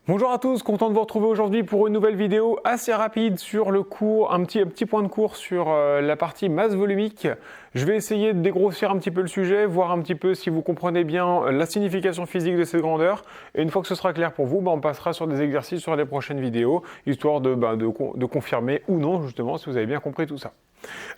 Bonjour à tous, content de vous retrouver aujourd'hui pour une nouvelle vidéo assez rapide sur le cours, un petit point de cours sur la partie masse volumique. Je vais essayer de dégrossir un petit peu le sujet, voir un petit peu si vous comprenez bien la signification physique de cette grandeur. Et une fois que ce sera clair pour vous, on passera sur des exercices sur les prochaines vidéos, histoire de confirmer ou non justement si vous avez bien compris tout ça.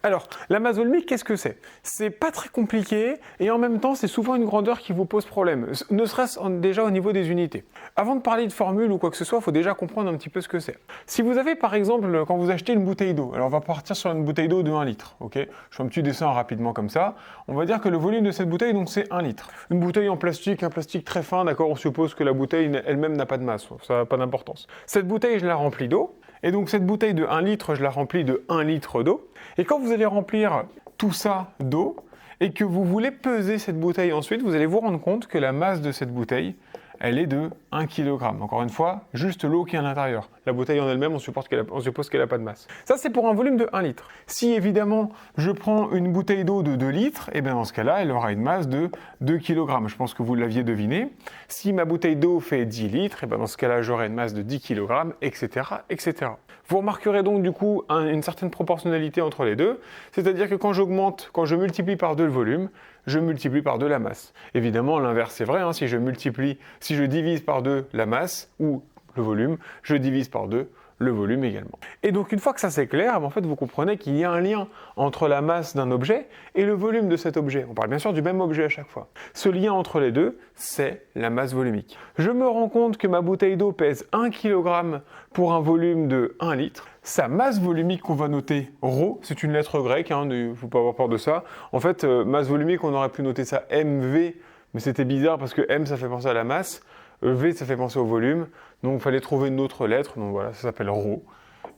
Alors, la masse volumique, qu'est-ce que c'est? C'est pas très compliqué et en même temps, c'est souvent une grandeur qui vous pose problème, ne serait-ce déjà au niveau des unités. Avant de parler de formule ou quoi que ce soit, il faut déjà comprendre un petit peu ce que c'est. Si vous avez par exemple, quand vous achetez une bouteille d'eau, alors on va partir sur une bouteille d'eau de 1 litre, ok? Je fais un petit dessin rapidement comme ça. On va dire que le volume de cette bouteille, donc c'est 1 litre. Une bouteille en plastique, un plastique très fin, d'accord? On suppose que la bouteille elle-même n'a pas de masse, ça n'a pas d'importance. Cette bouteille, je la remplis d'eau. Et donc cette bouteille de 1 litre, je la remplis de 1 litre d'eau. Et quand vous allez remplir tout ça d'eau, et que vous voulez peser cette bouteille ensuite, vous allez vous rendre compte que la masse de cette bouteille, elle est de 1 kg. Encore une fois, juste l'eau qui est à l'intérieur. La bouteille en elle-même, on suppose qu'elle n'a pas de masse. Ça, c'est pour un volume de 1 litre. Si évidemment, je prends une bouteille d'eau de 2 litres, et bien dans ce cas-là, elle aura une masse de 2 kg. Je pense que vous l'aviez deviné. Si ma bouteille d'eau fait 10 litres, et bien dans ce cas-là, j'aurai une masse de 10 kg, etc., etc. Vous remarquerez donc du coup une certaine proportionnalité entre les deux, c'est-à-dire que quand je multiplie par 2 le volume, je multiplie par 2 la masse. Évidemment, l'inverse c'est vrai, si je divise par 2 la masse ou le volume, je divise par 2 le volume également. Et donc une fois que ça c'est clair, en fait vous comprenez qu'il y a un lien entre la masse d'un objet et le volume de cet objet. On parle bien sûr du même objet à chaque fois. Ce lien entre les deux, c'est la masse volumique. Je me rends compte que ma bouteille d'eau pèse 1 kg pour un volume de 1 litre. Sa masse volumique qu'on va noter ρ, c'est une lettre grecque, il ne faut pas avoir peur de ça. En fait, masse volumique, on aurait pu noter ça mv, mais c'était bizarre parce que m ça fait penser à la masse. V, ça fait penser au volume, donc il fallait trouver une autre lettre, donc voilà, ça s'appelle ρ.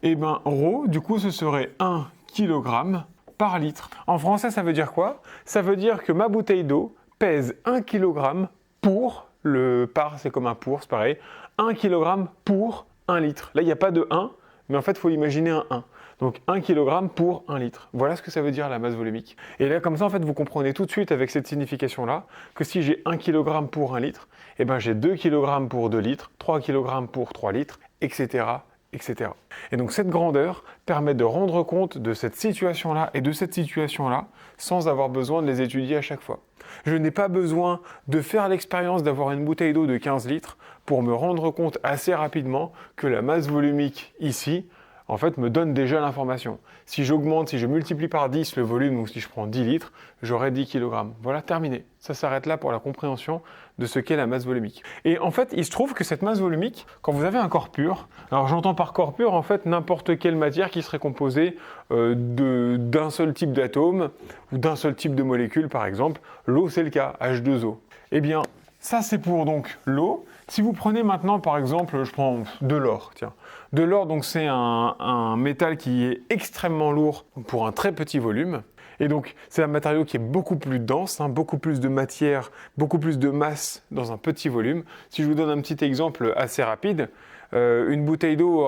Et bien, ρ, du coup, ce serait 1 kg par litre. En français, ça veut dire quoi? Ça veut dire que ma bouteille d'eau pèse 1 kg pour, le par, c'est comme un pour, c'est pareil, 1 kg pour 1 litre. Là, il n'y a pas de 1, mais en fait, il faut imaginer un 1. Donc 1 kg pour 1 litre. Voilà ce que ça veut dire la masse volumique. Et là, comme ça, en fait, vous comprenez tout de suite avec cette signification-là que si j'ai 1 kg pour 1 litre, eh ben, j'ai 2 kg pour 2 litres, 3 kg pour 3 litres, etc., etc. Et donc cette grandeur permet de rendre compte de cette situation-là et de cette situation-là sans avoir besoin de les étudier à chaque fois. Je n'ai pas besoin de faire l'expérience d'avoir une bouteille d'eau de 15 litres pour me rendre compte assez rapidement que la masse volumique ici, en fait, me donne déjà l'information. Si j'augmente, si je multiplie par 10 le volume, ou si je prends 10 litres, j'aurai 10 kg. Voilà, terminé. Ça s'arrête là pour la compréhension de ce qu'est la masse volumique. Et en fait, il se trouve que cette masse volumique, quand vous avez un corps pur, alors j'entends par corps pur, en fait, n'importe quelle matière qui serait composée d'un seul type d'atome, ou d'un seul type de molécule, par exemple. L'eau, c'est le cas, H2O. Eh bien, ça, c'est pour donc l'eau. Si vous prenez maintenant, par exemple, je prends de l'or, tiens. De l'or, donc c'est un métal qui est extrêmement lourd pour un très petit volume. Et donc, c'est un matériau qui est beaucoup plus dense, beaucoup plus de matière, beaucoup plus de masse dans un petit volume. Si je vous donne un petit exemple assez rapide, une bouteille d'eau,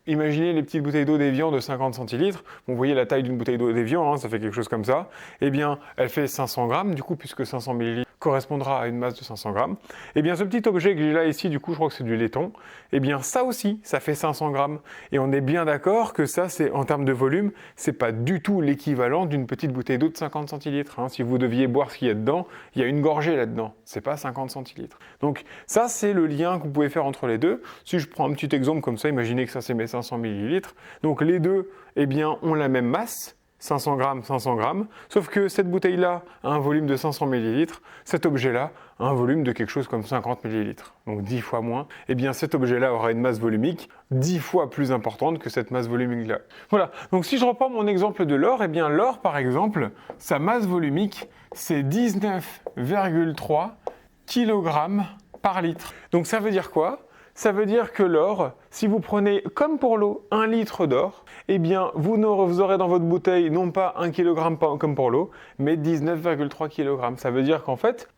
imaginez les petites bouteilles d'eau d'Evian de 50 centilitres. Bon, vous voyez la taille d'une bouteille d'eau d'Evian, ça fait quelque chose comme ça. Eh bien, elle fait 500 grammes, du coup, puisque 500 millilitres correspondra à une masse de 500 grammes. Eh bien, ce petit objet que j'ai là ici, du coup, je crois que c'est du laiton. Eh bien, ça aussi, ça fait 500 grammes. Et on est bien d'accord que ça, c'est en termes de volume, c'est pas du tout l'équivalent d'une petite bouteille d'eau de 50 centilitres. Si vous deviez boire ce qu'il y a dedans, il y a une gorgée là-dedans. C'est pas 50 centilitres. Donc, ça, c'est le lien que vous pouvez faire entre les deux. Si je prends un petit exemple comme ça, imaginez que ça, c'est mes 500 millilitres. Donc, les deux, eh bien, ont la même masse. 500 grammes, sauf que cette bouteille-là a un volume de 500 millilitres, cet objet-là a un volume de quelque chose comme 50 millilitres, donc 10 fois moins. Eh bien, cet objet-là aura une masse volumique 10 fois plus importante que cette masse volumique-là. Voilà, donc si je reprends mon exemple de l'or, eh bien l'or, par exemple, sa masse volumique, c'est 19,3 kg par litre. Donc ça veut dire quoi ? Ça veut dire que l'or, si vous prenez, comme pour l'eau, 1 litre d'or, eh bien, vous aurez dans votre bouteille non pas 1 kg comme pour l'eau, mais 19,3 kg. Ça veut dire qu'en fait,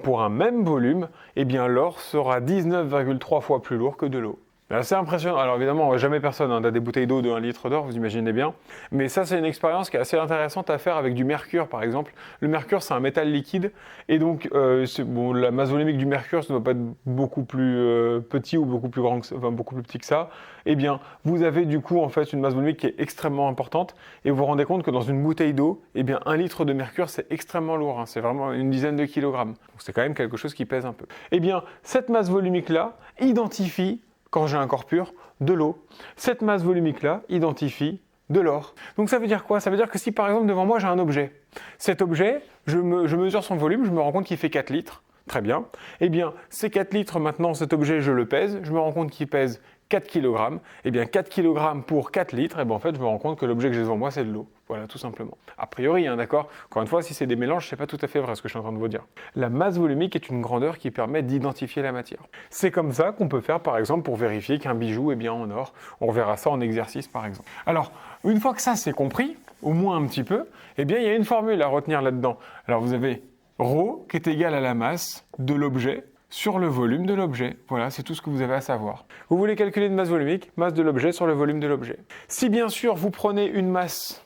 pour un même volume, eh bien, l'or sera 19,3 fois plus lourd que de l'eau. C'est assez impressionnant. Alors évidemment, jamais personne n'a des bouteilles d'eau de 1 litre d'or, vous imaginez bien. Mais ça, c'est une expérience qui est assez intéressante à faire avec du mercure, par exemple. Le mercure, c'est un métal liquide. Et donc, bon, la masse volumique du mercure, ça ne doit pas être beaucoup plus petit ou beaucoup plus grand, beaucoup plus petit que ça. Eh bien, vous avez du coup, en fait, une masse volumique qui est extrêmement importante. Et vous vous rendez compte que dans une bouteille d'eau, eh bien, 1 litre de mercure, c'est extrêmement lourd. Hein. C'est vraiment une dizaine de kilogrammes. Donc, c'est quand même quelque chose qui pèse un peu. Eh bien, cette masse volumique-là identifie, quand j'ai un corps pur, de l'eau. Cette masse volumique-là identifie de l'or. Donc ça veut dire quoi? Ça veut dire que si par exemple devant moi j'ai un objet, cet objet, je mesure son volume, je me rends compte qu'il fait 4 litres. Très bien. Eh bien, ces 4 litres maintenant, cet objet, je le pèse, je me rends compte qu'il pèse 4 kg. Eh bien, 4 kg pour 4 litres, eh bien, en fait, je me rends compte que l'objet que j'ai devant moi, c'est de l'eau. Voilà, tout simplement. A priori, hein, d'accord? Encore une fois, si c'est des mélanges, c'est pas tout à fait vrai ce que je suis en train de vous dire. La masse volumique est une grandeur qui permet d'identifier la matière. C'est comme ça qu'on peut faire, par exemple, pour vérifier qu'un bijou est bien en or. On verra ça en exercice, par exemple. Alors, une fois que ça, c'est compris, au moins un petit peu, eh bien, il y a une formule à retenir là-dedans. Alors, vous avez ρ qui est égal à la masse de l'objet sur le volume de l'objet. Voilà, c'est tout ce que vous avez à savoir. Vous voulez calculer une masse volumique, masse de l'objet sur le volume de l'objet. Si bien sûr vous prenez une masse,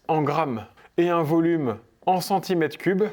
en grammes et un volume en centimètres cubes,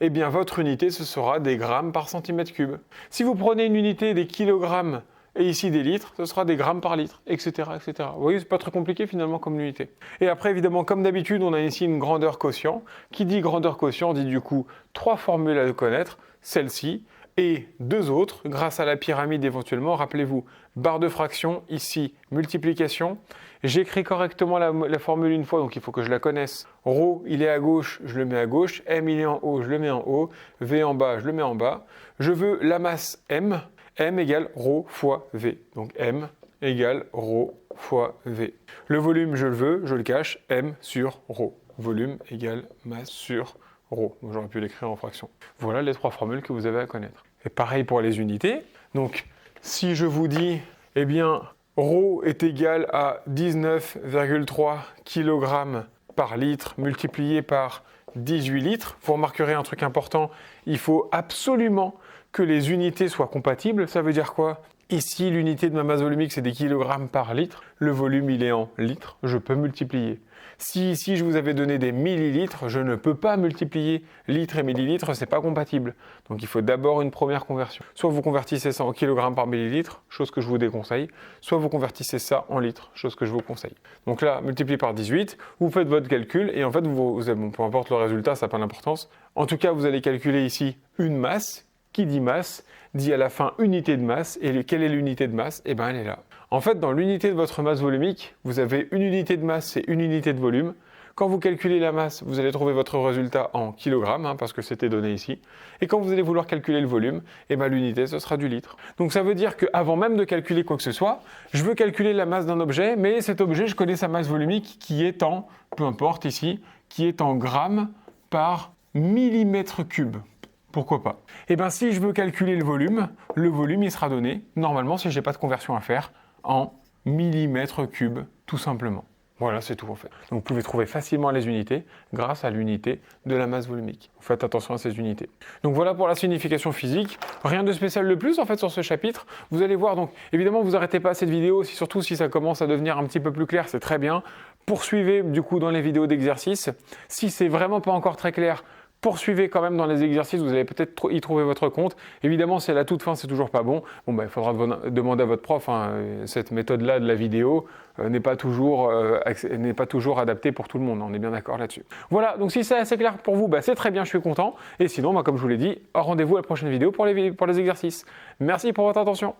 eh bien votre unité ce sera des grammes par centimètre cube. Si vous prenez une unité des kilogrammes et ici des litres, ce sera des grammes par litre, etc. etc. Vous voyez, c'est pas très compliqué finalement comme unité. Et après, évidemment, comme d'habitude, on a ici une grandeur quotient. Qui dit grandeur quotient dit du coup 3 formules à connaître, celle-ci et 2 autres, grâce à la pyramide éventuellement. Rappelez-vous, barre de fraction, ici, multiplication. J'écris correctement la formule une fois, donc il faut que je la connaisse. Rho, il est à gauche, je le mets à gauche. M, il est en haut, je le mets en haut. V en bas, je le mets en bas. Je veux la masse M. M égale ρ fois V. Donc M égale ρ fois V. Le volume, je le veux, je le cache, M sur ρ. Volume égale masse sur ρ. J'aurais pu l'écrire en fraction. Voilà les 3 formules que vous avez à connaître. Et pareil pour les unités. Donc, si je vous dis, eh bien, ρ est égal à 19,3 kg par litre multiplié par 18 litres, vous remarquerez un truc important, il faut absolument que les unités soient compatibles. Ça veut dire quoi? Ici, l'unité de ma masse volumique, c'est des kilogrammes par litre. Le volume, il est en litres. Je peux multiplier. Si ici, je vous avais donné des millilitres, je ne peux pas multiplier litres et millilitres, c'est pas compatible. Donc, il faut d'abord une première conversion. Soit vous convertissez ça en kilogrammes par millilitre, chose que je vous déconseille, soit vous convertissez ça en litres, chose que je vous conseille. Donc là, multiplié par 18, vous faites votre calcul et en fait, bon, peu importe le résultat, ça n'a pas d'importance. En tout cas, vous allez calculer ici une masse. Qui dit masse, dit à la fin unité de masse. Et quelle est l'unité de masse? Eh bien, elle est là. En fait, dans l'unité de votre masse volumique, vous avez une unité de masse et une unité de volume. Quand vous calculez la masse, vous allez trouver votre résultat en kilogrammes, parce que c'était donné ici. Et quand vous allez vouloir calculer le volume, eh bien, l'unité, ce sera du litre. Donc ça veut dire qu'avant même de calculer quoi que ce soit, je veux calculer la masse d'un objet, mais cet objet, je connais sa masse volumique qui est en, peu importe ici, qui est en grammes par millimètre cube. Pourquoi pas? Eh bien, si je veux calculer le volume, il sera donné, normalement, si je n'ai pas de conversion à faire, en millimètres cubes, tout simplement. Voilà, c'est tout en fait. Donc, vous pouvez trouver facilement les unités grâce à l'unité de la masse volumique. Faites attention à ces unités. Donc, voilà pour la signification physique. Rien de spécial de plus en fait sur ce chapitre. Vous allez voir, donc, évidemment, vous n'arrêtez pas cette vidéo, surtout si ça commence à devenir un petit peu plus clair, c'est très bien. Poursuivez du coup dans les vidéos d'exercice. Si c'est vraiment pas encore très clair, poursuivez quand même dans les exercices, vous allez peut-être y trouver votre compte. Évidemment, si à la toute fin, c'est toujours pas bon, il faudra demander à votre prof. Cette méthode-là de la vidéo n'est pas toujours adaptée pour tout le monde. On est bien d'accord là-dessus. Voilà, donc si c'est assez clair pour vous, c'est très bien, je suis content. Et sinon, comme je vous l'ai dit, rendez-vous à la prochaine vidéo pour les exercices. Merci pour votre attention.